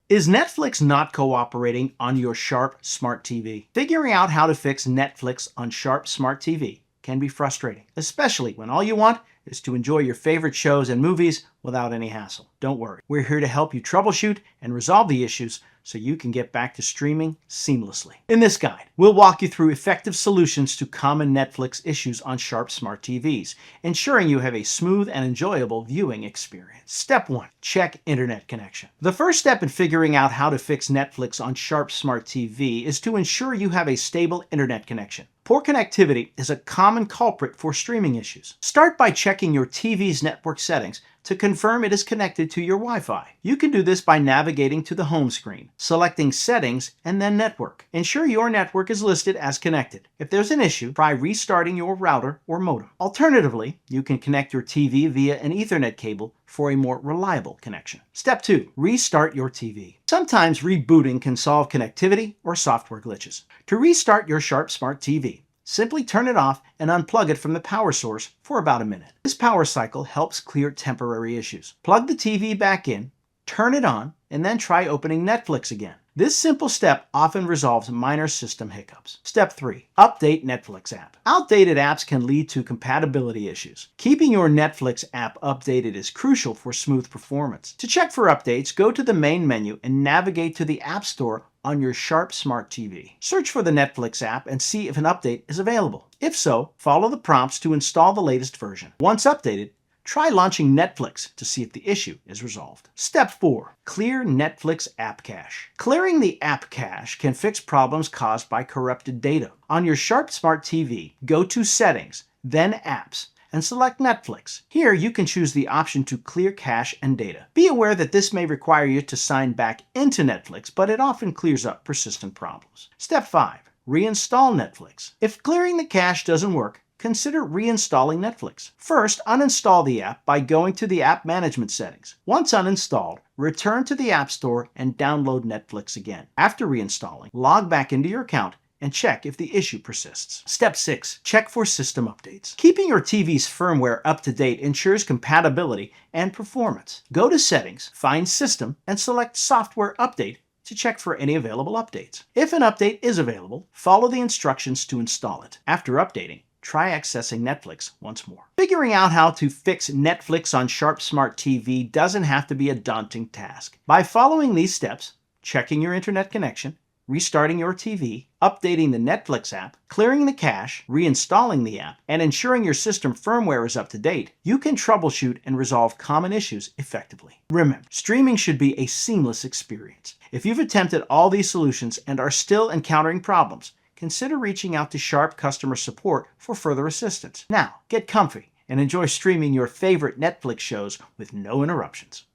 Is Netflix not cooperating on your Sharp Smart TV? Figuring out how to fix Netflix on Sharp Smart TV can be frustrating, especially when all you want is to enjoy your favorite shows and movies without any hassle. Don't worry, we're here to help you troubleshoot and resolve the issues so you can get back to streaming seamlessly. In this guide, we'll walk you through effective solutions to common Netflix issues on Sharp Smart TVs, ensuring you have a smooth and enjoyable viewing experience. Step 1. Check internet connection. The first step in figuring out how to fix Netflix on Sharp Smart TV is to ensure you have a stable internet connection. Poor connectivity is a common culprit for streaming issues. Start by checking your TV's network settings to confirm it is connected to your Wi-Fi. You can do this by navigating to the home screen, selecting Settings, and then Network. Ensure your network is listed as connected. If there's an issue, try restarting your router or modem. Alternatively, you can connect your TV via an Ethernet cable for a more reliable connection. Step 2. Restart your TV. Sometimes rebooting can solve connectivity or software glitches. To restart your Sharp Smart TV, simply turn it off and unplug it from the power source for about a minute. This power cycle helps clear temporary issues. Plug the TV back in, turn it on, and then try opening Netflix again. This simple step often resolves minor system hiccups. Step 3. Update Netflix app. Outdated apps can lead to compatibility issues. Keeping your Netflix app updated is crucial for smooth performance. To check for updates, go to the main menu and navigate to the App Store on your Sharp Smart TV. Search for the Netflix app and see if an update is available. If so, follow the prompts to install the latest version. Once updated, try launching Netflix to see if the issue is resolved. Step 4. Clear Netflix app cache. Clearing the app cache can fix problems caused by corrupted data. On your Sharp Smart TV, go to Settings, then Apps, and select Netflix. Here you can choose the option to clear cache and data. Be aware that this may require you to sign back into Netflix, but it often clears up persistent problems. Step 5. Reinstall Netflix. If clearing the cache doesn't work, consider reinstalling Netflix. First, uninstall the app by going to the app management settings. Once uninstalled, return to the App Store and download Netflix again. After reinstalling, log back into your account and check if the issue persists. Step 6. Check for system updates. Keeping your TV's firmware up to date ensures compatibility and performance. Go to Settings, find System, and select Software Update to check for any available updates. If an update is available, follow the instructions to install it. After updating, try accessing Netflix once more. Figuring out how to fix Netflix on Sharp Smart TV doesn't have to be a daunting task. By following these steps, checking your internet connection, restarting your TV, updating the Netflix app, clearing the cache, reinstalling the app, and ensuring your system firmware is up to date, you can troubleshoot and resolve common issues effectively. Remember, streaming should be a seamless experience. If you've attempted all these solutions and are still encountering problems, consider reaching out to Sharp customer support for further assistance. Now, get comfy and enjoy streaming your favorite Netflix shows with no interruptions.